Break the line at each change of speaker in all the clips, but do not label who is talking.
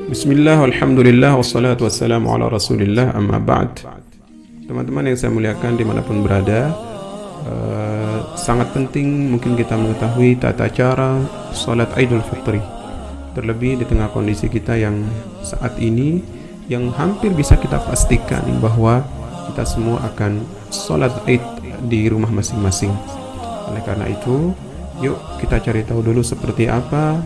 Bismillah, alhamdulillah, wassalatu wassalamu ala rasulillah, amma ba'd. Teman-teman yang saya muliakan dimanapun berada, sangat penting mungkin kita mengetahui tata cara salat Idul Fitri. Terlebih di tengah kondisi kita yang saat ini, yang hampir bisa kita pastikan bahwa kita semua akan salat Id di rumah masing-masing. Oleh karena itu, yuk kita cari tahu dulu seperti apa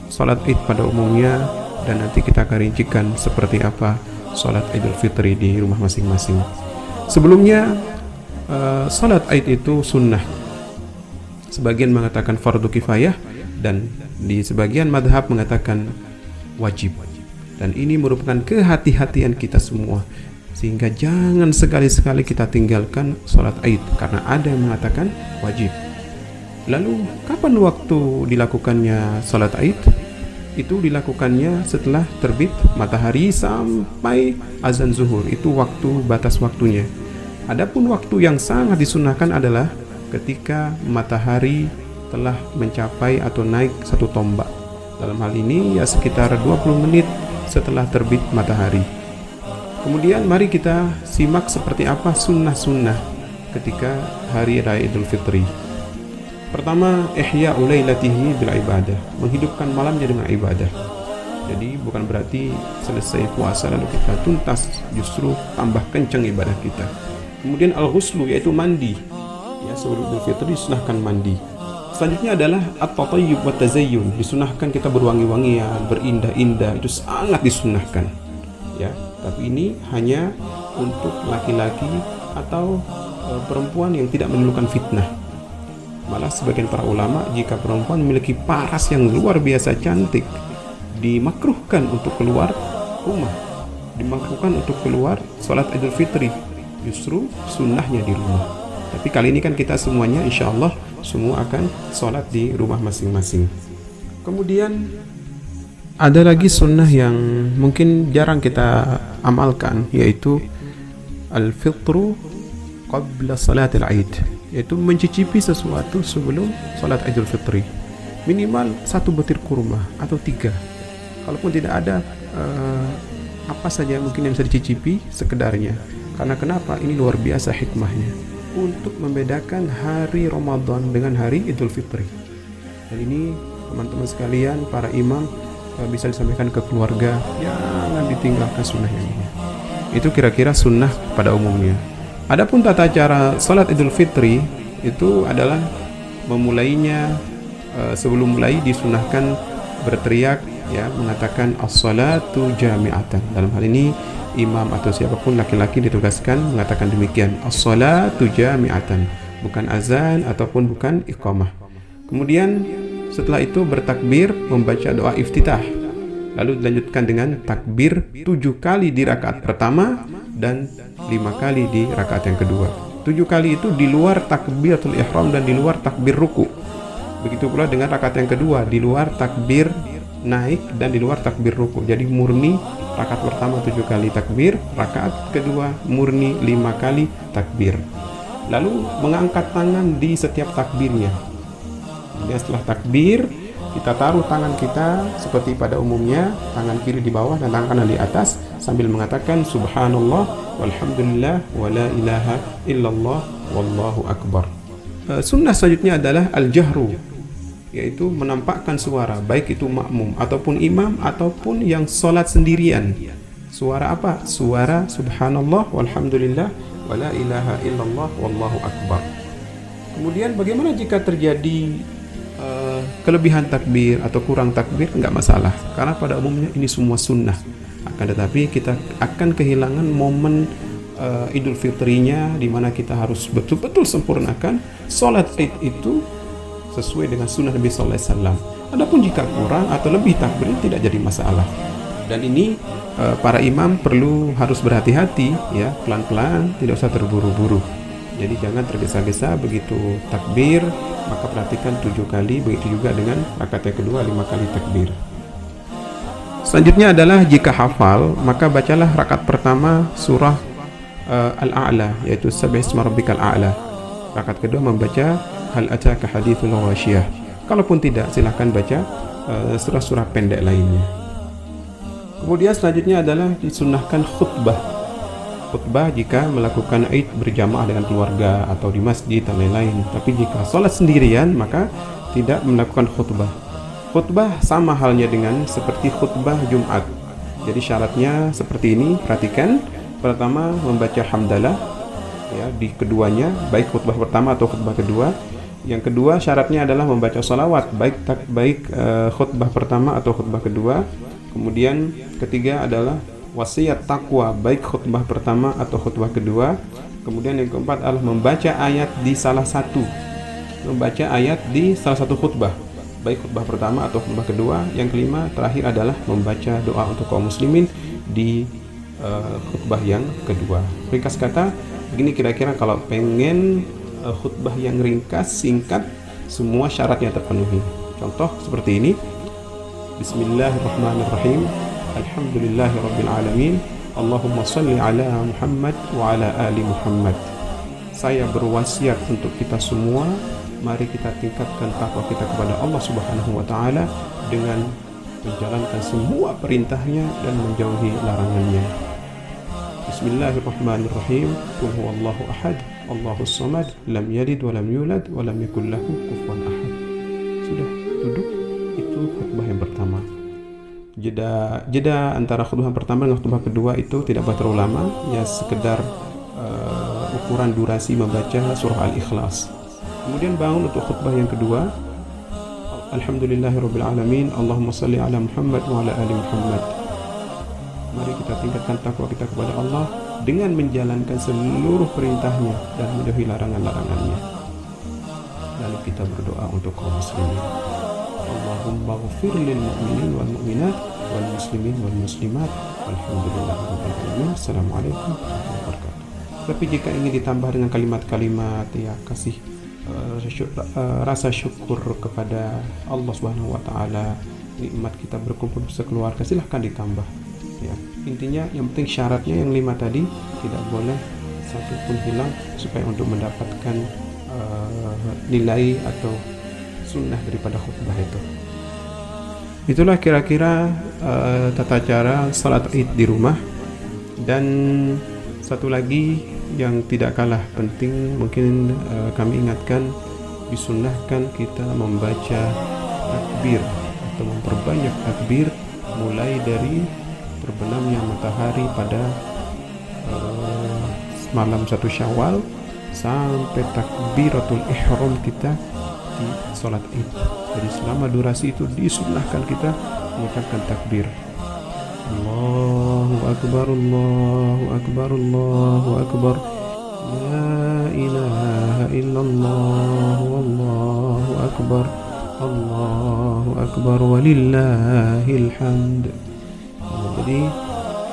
salat Id pada umumnya, dan nanti kita akan rincikan seperti apa salat Idul Fitri di rumah masing-masing. Sebelumnya, salat Id itu sunnah. Sebagian mengatakan fardu kifayah, dan di sebagian madhab mengatakan wajib. Dan ini merupakan kehati-hatian kita semua, sehingga jangan sekali-sekali kita tinggalkan salat Id, karena ada yang mengatakan wajib. Lalu kapan waktu dilakukannya salat Id? Itu dilakukannya setelah terbit matahari sampai azan zuhur. Itu waktu batas waktunya. Adapun waktu yang sangat disunahkan adalah ketika matahari telah mencapai atau naik satu tombak. Dalam hal ini ya sekitar 20 menit setelah terbit matahari. Kemudian mari kita simak seperti apa sunnah-sunnah ketika hari raya Idul Fitri. Pertama, ihya ulailatihi bil ibadah, menghidupkan malamnya dengan ibadah. Jadi bukan berarti selesai puasa lalu kita tuntas, justru tambah kencang ibadah kita. Kemudian al-ghuslu, yaitu mandi. Ya, sebelum Idul Fitri disunahkan mandi. Selanjutnya adalah at-tatayyub wa tazayyun, disunahkan kita berwangi-wangian, berindah-indah, itu sangat disunahkan. Ya, tapi ini hanya untuk laki-laki atau perempuan yang tidak menimbulkan fitnah. Malah sebagian para ulama, jika perempuan memiliki paras yang luar biasa cantik, dimakruhkan untuk keluar rumah, dimakruhkan untuk keluar salat Idul Fitri, justru sunnahnya di rumah. Tapi kali ini kan kita semuanya insya Allah semua akan salat di rumah masing-masing. Kemudian ada lagi sunnah yang mungkin jarang kita amalkan, yaitu al-fitru qabla salatil Aid, yaitu mencicipi sesuatu sebelum salat Idul Fitri. Minimal 1 butir kurma atau 3. Kalaupun tidak ada, apa saja mungkin yang bisa dicicipi sekedarnya. Karena kenapa? Ini luar biasa hikmahnya untuk membedakan hari Ramadan dengan hari Idul Fitri. Dan ini teman-teman sekalian, para imam, bisa disampaikan ke keluarga, jangan ditinggalkan sunnah yang ini. Itu kira-kira sunnah pada umumnya. Adapun tata cara salat Idul Fitri itu adalah memulainya, sebelum mulai disunahkan berteriak, ya, mengatakan as-salatu jami'atan. Dalam hal ini imam atau siapapun laki-laki ditugaskan mengatakan demikian, as-salatu jami'atan, bukan azan ataupun bukan iqamah. Kemudian setelah itu bertakbir, membaca doa iftitah, lalu dilanjutkan dengan takbir 7 kali di rakaat pertama dan 5 kali di rakaat yang kedua. 7 kali itu di luar takbiratul ihram dan di luar takbir ruku. Begitu pula dengan rakaat yang kedua, di luar takbir naik dan di luar takbir ruku. Jadi murni rakaat pertama 7 kali takbir, rakaat kedua murni 5 kali takbir. Lalu mengangkat tangan di setiap takbirnya. Kemudian setelah takbir, kita taruh tangan kita seperti pada umumnya, tangan kiri di bawah dan tangan kanan di atas, sambil mengatakan subhanallah walhamdulillah wala ilaha illallah wallahu akbar. Sunnah selanjutnya adalah al-jahru, yaitu menampakkan suara, baik itu makmum ataupun imam ataupun yang salat sendirian. Suara apa? Suara subhanallah walhamdulillah wala ilaha illallah wallahu akbar. Kemudian bagaimana jika terjadi kelebihan takbir atau kurang takbir? Enggak masalah, karena pada umumnya ini semua sunnah. Akan tetapi kita akan kehilangan momen Idul Fitrinya, di mana kita harus betul-betul sempurnakan salat Id itu sesuai dengan sunnah Nabi sallallahu alaihi wasallam. Adapun jika kurang atau lebih takbir tidak jadi masalah. Dan ini para imam harus berhati-hati, ya, pelan-pelan, tidak usah terburu-buru. Jadi jangan tergesa-gesa begitu takbir, maka perhatikan 7 kali, begitu juga dengan rakaat yang kedua 5 kali takbir. Selanjutnya adalah jika hafal, maka bacalah rakaat pertama surah Al-A'la, yaitu Sabbihisma rabbikal a'la. Rakaat kedua membaca Hal ataka hadithul ghasyiyah. Kalaupun tidak, silahkan baca surah-surah pendek lainnya. Kemudian selanjutnya adalah disunnahkan khutbah. Khutbah jika melakukan Id berjamaah dengan keluarga atau di masjid dan lain-lain. Tapi jika sholat sendirian maka tidak melakukan khutbah. Khutbah sama halnya dengan seperti khutbah Jumat. Jadi syaratnya seperti ini, perhatikan. Pertama membaca hamdalah ya di keduanya, baik khutbah pertama atau khutbah kedua. Yang kedua syaratnya adalah membaca salawat baik khutbah pertama atau khutbah kedua. Kemudian ketiga adalah wasiat takwa baik khutbah pertama atau khutbah kedua. Kemudian yang keempat adalah membaca ayat di salah satu khutbah baik khutbah pertama atau khutbah kedua. Yang kelima terakhir adalah membaca doa untuk kaum muslimin di khutbah yang kedua. Ringkas kata begini kira-kira kalau pengen khutbah yang ringkas singkat semua syaratnya terpenuhi. Contoh seperti ini. Bismillahirrahmanirrahim. Alhamdulillahirabbil alamin. Allahumma shalli ala Muhammad wa ala ali Muhammad. Saya berwasiat untuk kita semua, mari kita tingkatkan takwa kita kepada Allah Subhanahu wa taala dengan menjalankan semua perintahnya dan menjauhi larangannya. Bismillahirrahmanirrahim. Qul huwallahu ahad, Allahus samad, lam yalid wa lam yulad wa lam yakul lahu kufuwan ahad. Sudah duduk, itu khutbah yang pertama. Jeda antara khutbah pertama dan khutbah kedua itu tidak terlalu lama, ya sekedar ukuran durasi membaca surah Al-Ikhlas. Kemudian bangun untuk khutbah yang kedua. Alhamdulillahirabbil alamin. Allahumma shalli ala Muhammad wa ala ali Muhammad. Mari kita tingkatkan takwa kita kepada Allah dengan menjalankan seluruh perintahnya dan menjauhi larangan-larangannya. Lalu kita berdoa untuk kaum muslimin. Allahumma ghfir lil mu'minin wal mu'minat wal muslimin wal muslimat. Walhamdulillahirabbil alamin. Assalamualaikum warahmatullahi wabarakatuh. Tapi jika ingin ditambah dengan kalimat-kalimat ya kasih rasa syukur kepada Allah Subhanahu wa taala, nikmat kita berkumpul sekeluarga, silahkan ditambah. Ya, intinya yang penting syaratnya yang 5 tadi tidak boleh satu pun hilang supaya untuk mendapatkan nilai atau sunnah daripada khutbah itu. Itulah kira-kira tata cara salat Id di rumah. Dan satu lagi yang tidak kalah penting mungkin kami ingatkan, disunnahkan kita membaca takbir atau memperbanyak takbir mulai dari terbenamnya matahari pada malam 1 Syawal sampai takbiratul ihram kita di salat Id. Jadi selama durasi itu disunnahkan kita mengucapkan takbir. Allahu akbar, Allahu akbar, Allahu akbar. La ilaha illallah, wallahu akbar, Allahu akbar, walillahil hamd. Jadi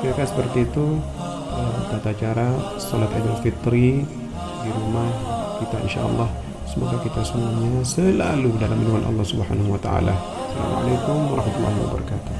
kira-kira seperti itu tata cara salat Idul Fitri di rumah kita, insyaallah. Semoga kita semuanya selalu dalam lindungan Allah Subhanahu wa taala. Assalamualaikum warahmatullahi wabarakatuh.